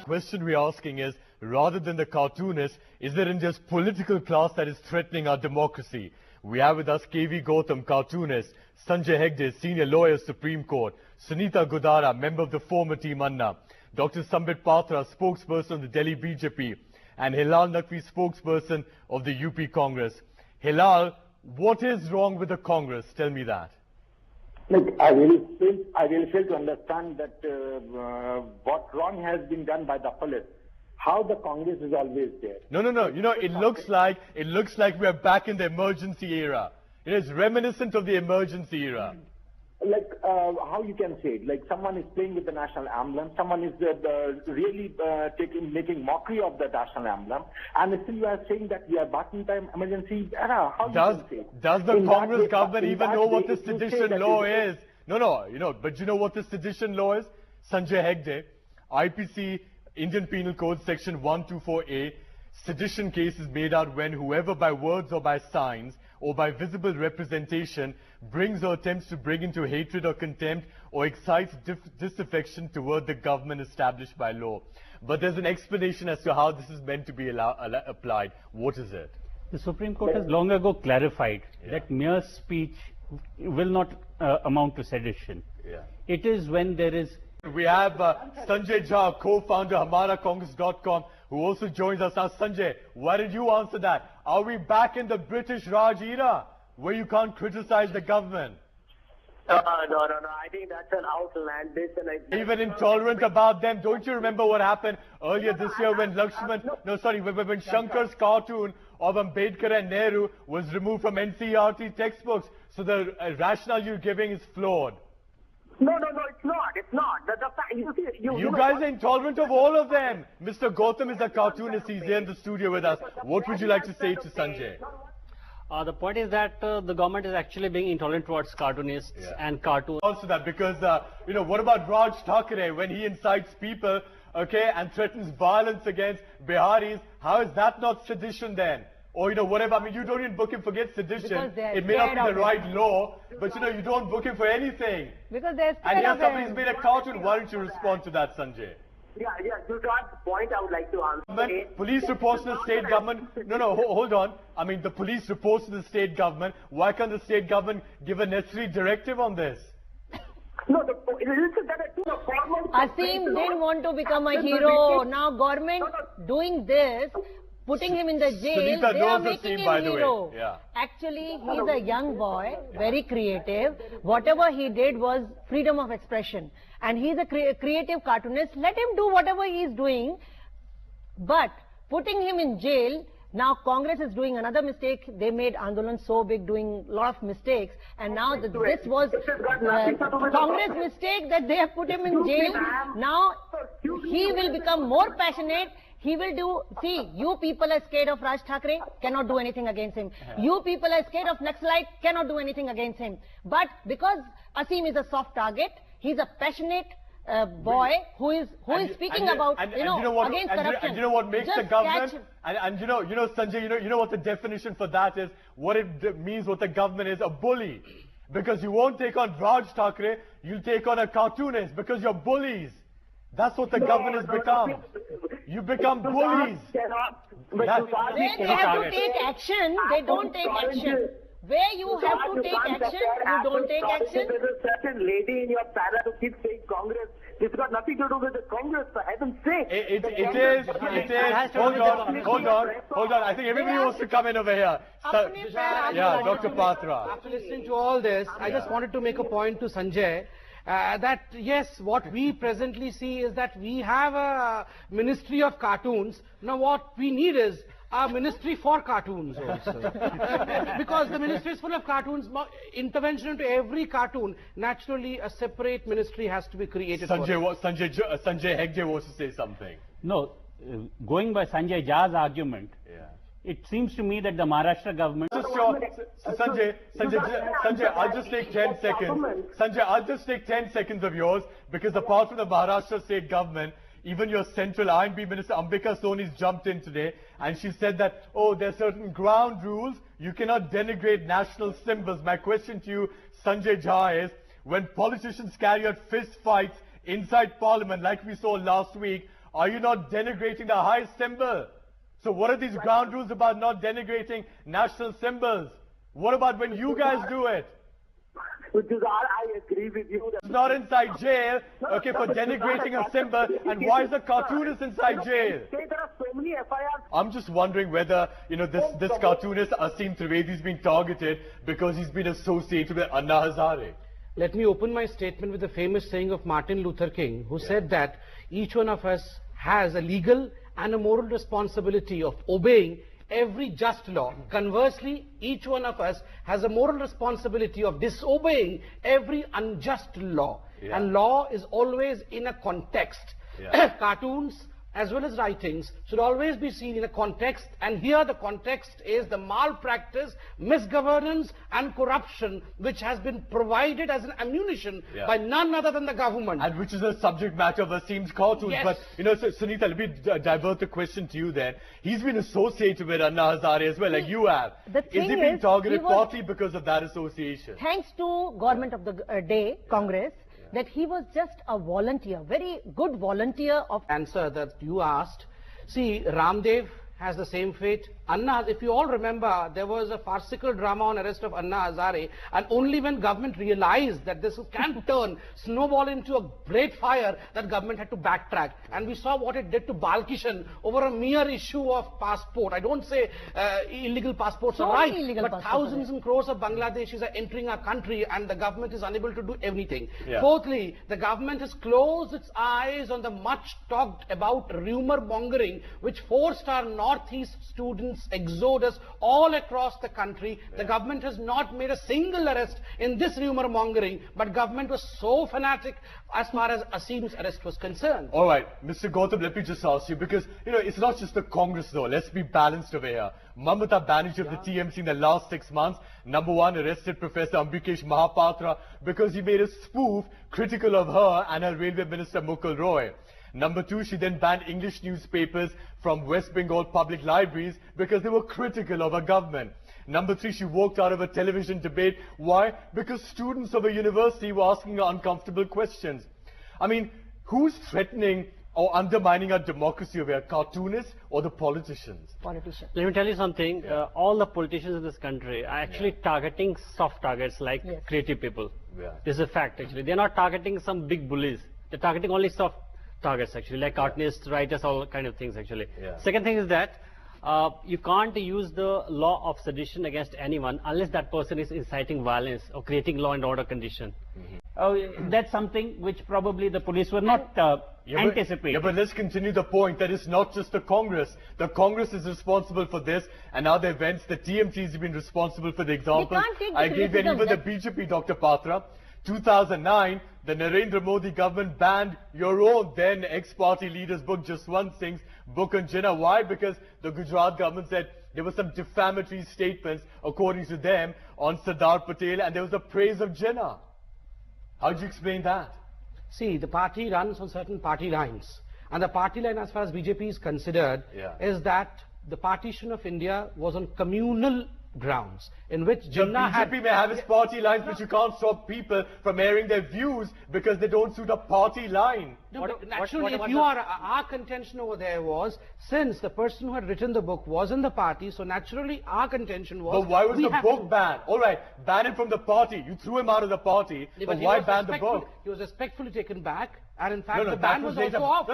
question we're asking is, rather than the cartoonist, is there India's political class that is threatening our democracy? We have with us KV Gautam, cartoonist, Sanjay Hegde, senior lawyer, Supreme Court, Sunita Godara, member of the former Team Anna, Dr. SambitPatra, spokesperson of the Delhi BJP, and Hilal Naqvi, spokesperson of the UP Congress. Hilal, what is wrong with the Congress? Tell me that. Look, I really fail to understand that what wrong has been done by the police. How the Congress is always there. No. You know, it looks like we are back in the emergency era. It is reminiscent of the emergency era. Like how you can say it? Like someone is playing with the national emblem. Someone is really making mockery of the national emblem, and still you are saying that we are back in time emergency era. How you can say it? Does the Congress government even know what the sedition law is? No. You know, but you know what the sedition law is? Sanjay Hegde, IPC, Indian Penal Code, Section 124A. Sedition case is made out when whoever by words or by signs or by visible representation brings or attempts to bring into hatred or contempt or excites disaffection toward the government established by law. But there's an explanation as to how this is meant to be applied. What is it? The Supreme Court has long ago clarified that mere speech will not amount to sedition. Yeah. It is when there is... We have Sanjay Jha, co-founder HamaraCongress.com, who also joins us now. Sanjay, why did you answer that? Are we back in the British Raj era, where you can't criticize the government? No. I think that's an outlandish and even intolerant about them. Don't you remember what happened earlier this year when when Shankar's cartoon of Ambedkar and Nehru was removed from NCERT textbooks? So the rationale you're giving is flawed. No, it's not. You guys are intolerant of all of them. Mr. Gautam is a cartoonist. He's here in the studio with us. What would you like to say to Sanjay? The point is that the government is actually being intolerant towards cartoonists and cartoons. Also that because, what about Raj Thackeray when he incites people, and threatens violence against Biharis? How is that not sedition then? Or, whatever. I mean, you don't even book him for sedition. It may not be the right law, but, you don't book him for anything. Because they're and here somebody's made a cartoon. Why don't you respond to that, Sanjay? Yeah, to that point I would like to answer. Police reports to the state government. No, hold on. I mean, the police reports to the state government. Why can't the state government give a necessary directive on this? No, Asim didn't want to become a hero. Now government doing this, putting him in the jail, Sunita they are making him hero. Yeah. Actually, he's a young boy, very creative. Whatever he did was freedom of expression. And he's a creative cartoonist. Let him do whatever he's doing. But putting him in jail, now Congress is doing another mistake. They made Andolan so big, doing a lot of mistakes. And now this was Congress mistake that they have put him in jail. Now he will become more passionate. He will do, see, you people are scared of Raj Thackeray, cannot do anything against him. You people are scared of Naxalite, cannot do anything against him. But because Asim is a soft target, he's a passionate boy who is speaking about, against corruption. And you know what makes the government, and Sanjay, you know what the definition for that is? What it means, what the government is, a bully. Because you won't take on Raj Thackeray, you'll take on a cartoonist because you're bullies. That's what the government has become. You become bullies. Where they have to take action, they don't take action. Where you have to take action, you don't take action. There's a certain lady in your panel who keeps saying Congress. It's got nothing to do with the Congress, for heaven's sake. It is. Hold on. I think everybody wants to come in over here. Yeah, Dr. Patra. After listening to all this, I just wanted to make a point to Sanjay. That yes, what we presently see is that we have a ministry of cartoons. Now what we need is a ministry for cartoons also. Because the ministry is full of cartoons, intervention into every cartoon, naturally a separate ministry has to be created. Sanjay Hegde wants to say something. No, going by Sanjay Jha's argument, it seems to me that the Maharashtra government... Sanjay, I'll just take 10 seconds. Sanjay, I'll just take 10 seconds of yours, because apart from the Maharashtra state government, even your central INB minister, Ambika Soni's jumped in today, and she said that, there are certain ground rules, you cannot denigrate national symbols. My question to you, Sanjay Jha, is, when politicians carry out fist fights inside parliament, like we saw last week, are you not denigrating the highest symbol? So what are these ground rules about not denigrating national symbols? What about when you guys do it? I agree with you. It's not inside jail, okay, for denigrating a symbol, and why is the cartoonist inside jail? There are so many FIRs. I'm just wondering whether, this cartoonist Asim Trivedi is being targeted because he's been associated with Anna Hazare. Let me open my statement with the famous saying of Martin Luther King, who said that each one of us has a legal and a moral responsibility of obeying every just law. Conversely, each one of us has a moral responsibility of disobeying every unjust law. And law is always in a context. Cartoons as well as writings should always be seen in a context, and here the context is the malpractice, misgovernance and corruption which has been provided as an ammunition by none other than the government. And which is the subject matter of Asim's cartoons. But, Sunita, let me divert the question to you then. He's been associated with Anna Hazare as well, like you have. The Is he thing being is, targeted he was- partly because of that association? Thanks to government of the day, Congress, that he was just a volunteer, very good volunteer of... Answer that you asked. See, Ramdev has the same fate. Anna, if you all remember, there was a farcical drama on arrest of Anna Hazare, and only when government realized that this can turn, snowball into a great fire, that government had to backtrack. And we saw what it did to Balkishan over a mere issue of passport. I don't say illegal passports are right, but thousands and crores of Bangladeshis are entering our country and the government is unable to do anything. Fourthly, the government has closed its eyes on the much talked about rumor mongering which forced our Northeast students exodus all across the country. The government has not made a single arrest in this rumor mongering, but government was so fanatic as far as Asim's arrest was concerned. All right, Mr. Gautam, let me just ask you, because, it's not just the Congress though. Let's be balanced over here. Mamata Banerjee of the TMC in the last 6 months, #1, arrested Professor Ambikesh Mahapatra because he made a spoof critical of her and her Railway Minister Mukul Roy. #2, she then banned English newspapers from West Bengal public libraries because they were critical of her government. #3, she walked out of a television debate. Why? Because students of a university were asking her uncomfortable questions. I mean, who's threatening or undermining our democracy over here, cartoonists or the politicians? Politicians. Let me tell you something. All the politicians in this country are actually targeting soft targets like creative people. This is a fact, actually. They're not targeting some big bullies. They're targeting only soft targets, actually, like cartoonists, writers, all kind of things, actually. Second thing is that you can't use the law of sedition against anyone unless that person is inciting violence or creating law and order condition. That's something which probably the police were not anticipating. But let's continue the point that it's not just the Congress. The Congress is responsible for this, and other events. The TMC has been responsible for the examples. I gave you even the BJP, Dr. Patra. 2009, the Narendra Modi government banned your own then ex-party leader's book, Jaswant Singh's book on Jinnah. Why? Because the Gujarat government said there were some defamatory statements, according to them, on Sardar Patel, and there was a praise of Jinnah. How do you explain that? See, the party runs on certain party lines. And the party line, as far as BJP is considered, is that the partition of India was on communal grounds, in which Jinnah had... BJP may have its party lines, but you can't stop people from airing their views because they don't suit a party line. No, naturally, if you are... Our contention over there was, since the person who had written the book was in the party, so naturally our contention was... But why was the book banned? All right, ban it from the party. You threw him out of the party, but why ban the book? He was respectfully taken back, and in fact the ban was also off.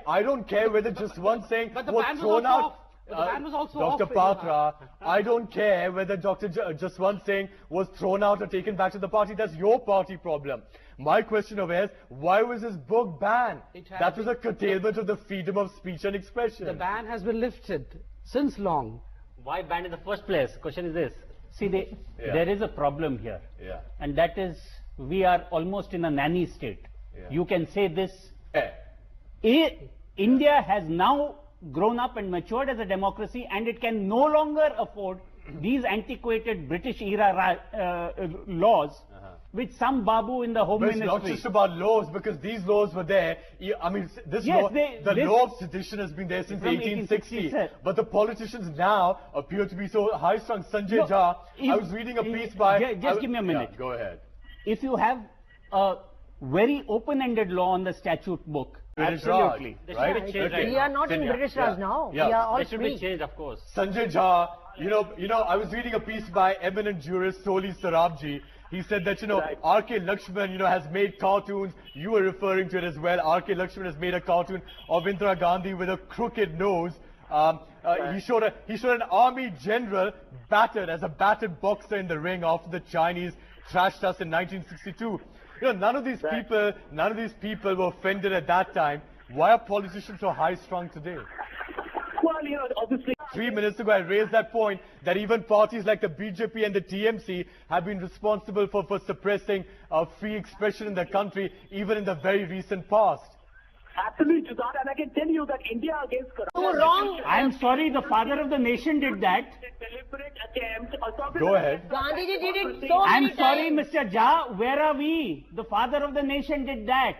I don't care whether just one saying was thrown out. The ban was also Dr. Patra, I don't care whether Dr. Jaswant Singh was thrown out or taken back to the party. That's your party problem. My question over here is, why was this book banned? That was a curtailment of the freedom of speech and expression. The ban has been lifted since long. Why banned in the first place? Question is this. See, there is a problem here. And that is, we are almost in a nanny state. You can say this. India has now grown up and matured as a democracy, and it can no longer afford these antiquated British era laws which some Babu in the Home Ministry... It's not just about laws, because these laws were there. I mean, this law, the law of sedition has been there since 1860. But the politicians now appear to be so high-strung. Sanjay Jha, I was reading a piece by... Just give me a minute. Yeah, go ahead. If you have a very open-ended law on the statute book, British Absolutely. Raj, They right? should be changed right We are not in Yeah, British Raj yeah, now. yeah. We are all They should free. be changed, of course. Sanjay Jha, I was reading a piece by eminent jurist Soli Sarabji. He said that, R.K. Lakshman, has made cartoons. You were referring to it as well. R.K. Lakshman has made a cartoon of Indira Gandhi with a crooked nose. He showed an army general battered as a battered boxer in the ring after the Chinese trashed us in 1962. None of these people were offended at that time. Why are politicians so high-strung today? Well, obviously. 3 minutes ago, I raised that point that even parties like the BJP and the TMC have been responsible for suppressing free expression in the country, even in the very recent past. Absolutely, Judar, and I can tell you that India against corruption. So wrong. I am sorry, the father of the nation did that. Deliberate attempt. Go ahead. Gandhiji did it so I many am sorry, times. Mr. Jha, where are we? The father of the nation did that.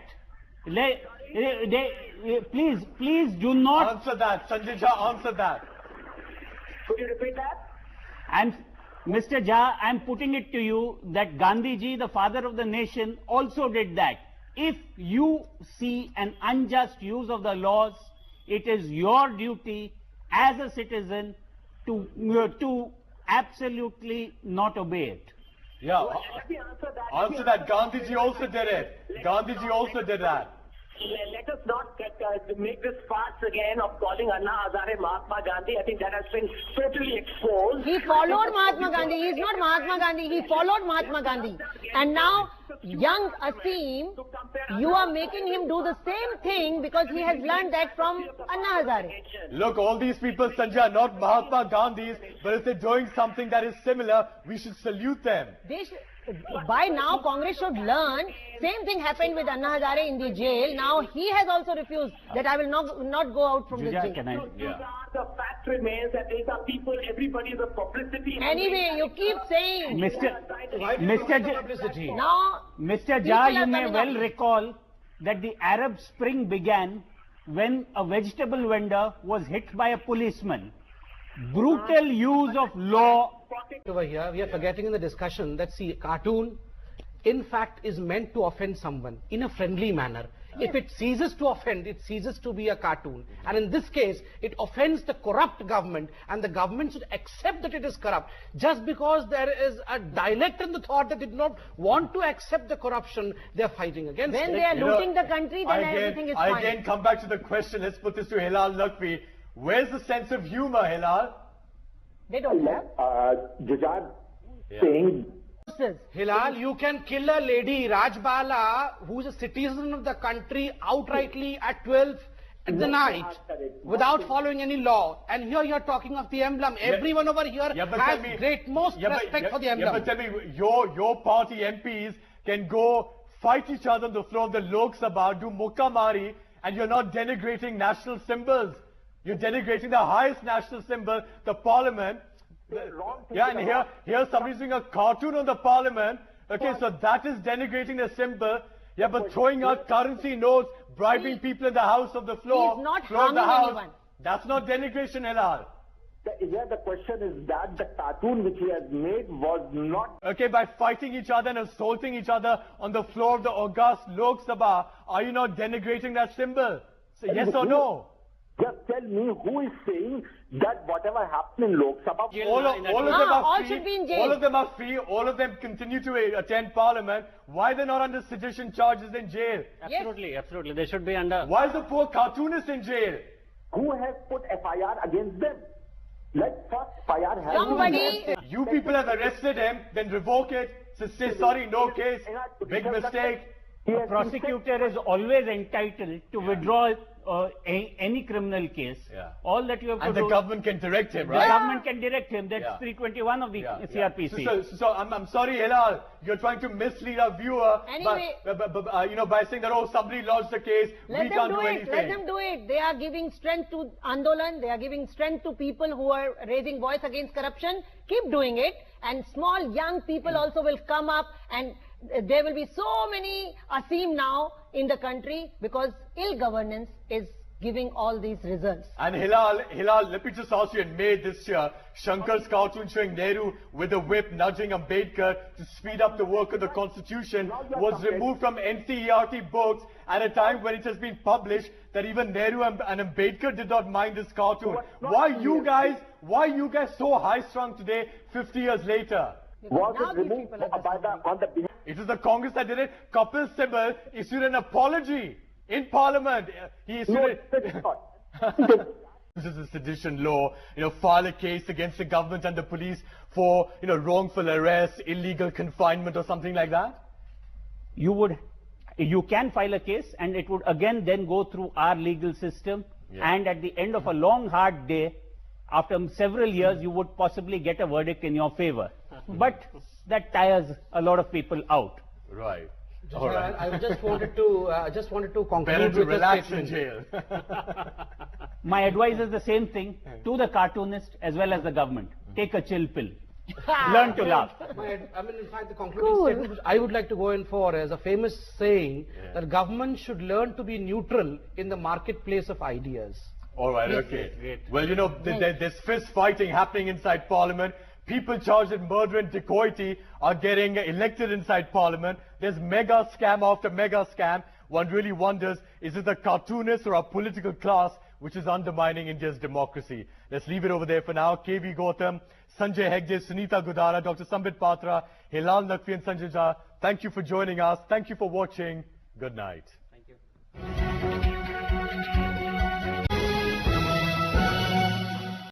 Please do not. Answer that. Sanjay Jha, answer that. Could you repeat that? Mr. Jha, I am putting it to you that Gandhiji, the father of the nation, also did that. If you see an unjust use of the laws, it is your duty as a citizen to absolutely not obey it. Yeah. Let me answer that. Answer that. Gandhiji also did it. Gandhiji also did that. Let us not make this farce again of calling Anna Hazare Mahatma Gandhi. I think that has been totally exposed. He followed Mahatma Gandhi. He is not Mahatma Gandhi. He followed Mahatma Gandhi. And now, young Asim, you are making him do the same thing because he has learned that from Anna Hazare. Look, all these people, Sanjay, are not Mahatma Gandhis, but if they're doing something that is similar, we should salute them. By now, Congress should learn. Same thing happened with Anna Hazare in the jail. Now he has also refused that I will not go out from the jail. The fact remains that these are people, everybody is a publicity. Anyway, you keep saying. Mr. People Jha, you are may coming well up. recall that the Arab Spring began when a vegetable vendor was hit by a policeman. Brutal use of law. Over here, we are forgetting in the discussion that, see, cartoon, in fact, is meant to offend someone in a friendly manner. If it ceases to offend, it ceases to be a cartoon. And in this case, it offends the corrupt government, and the government should accept that it is corrupt. Just because there is a dialect in the thought that they do not want to accept the corruption, they are fighting against When it. they are looting the country, then everything is fine. I again come back to the question. Let's put this to Hilal Naqvi. Where's the sense of humor, Hilal? They don't have. Jujad saying Hilal, you can kill a lady, Rajbala, who is a citizen of the country, outrightly at 12 at the night, without following any law. And here you are talking of the emblem. Everyone over here has most respect for the emblem. Yeah, but tell me, your party MPs can go fight each other on the floor of the Lok Sabha, do mukkamari, and you're not denigrating national symbols. You're denigrating the highest national symbol, the parliament. Yeah, and here somebody's doing a cartoon on the parliament. Okay, so that is denigrating the symbol. Yeah, but throwing out currency notes, bribing people in the house of the floor. He's not floor of the harming house. anyone. That's not denigration, Hilal. the question is that the cartoon which he has made was not... Okay, by fighting each other and assaulting each other on the floor of the august Lok Sabha, are you not denigrating that symbol? So yes or no? Just tell me who is saying that whatever happened in Lok Sabha... All of them are all free. should be in jail. All of them are free. All of them continue to attend parliament. Why they're not under sedition charges in jail? Absolutely, absolutely. They should be under... Why is the poor cartoonist in jail? Who has put FIR against them? Let first FIR have... Somebody... You people have arrested him, then revoke it. So say sorry, no case. Big mistake. A prosecutor is always entitled to withdraw any criminal case. All that you have to And do... the government can direct him, The right? government can direct him. That's 321 of the CRPC. So I'm sorry, Hilal, you're trying to mislead our viewer Anyway, by saying that, oh, somebody lodged the case, let we them can't do do it. anything. Let them do it. They are giving strength to Andolan. They are giving strength to people who are raising voice against corruption. Keep doing it. And small young people also will come up, and there will be so many Asim now in the country because ill governance is giving all these results. And Hilal, let me just ask you, in May this year, Shankar's cartoon showing Nehru with a whip nudging Ambedkar to speed up the work of the Constitution was removed from NCERT books at a time when it has been published that even Nehru and Ambedkar did not mind this cartoon. Why you guys so high-strung today, 50 years later? Was it removed on the... It was the Congress that did it. Kapil Sibal issued an apology in Parliament. He issued This is a sedition law, file a case against the government and the police for, wrongful arrest, illegal confinement or something like that? You can file a case and it would again then go through our legal system, and at the end of a long hard day, after several years, you would possibly get a verdict in your favor. But that tires a lot of people out. Right. All right. I just wanted to conclude Better to with relax a in statement. jail. My advice is the same thing to the cartoonist as well as the government. Take a chill pill. Learn to laugh. In fact, the concluding statement which I would like to go in for is a famous saying that government should learn to be neutral in the marketplace of ideas. All right, okay. Great. Well, there's fist fighting happening inside Parliament. People charged with murder and dacoity are getting elected inside Parliament. There's mega scam after mega scam. One really wonders, is it the cartoonists or our political class which is undermining India's democracy? Let's leave it over there for now. KV Gautam, Sanjay Hegde, Sunita Gudara, Dr. SambitPatra, Hilal Naqvi and Sanjay Jha, thank you for joining us. Thank you for watching. Good night.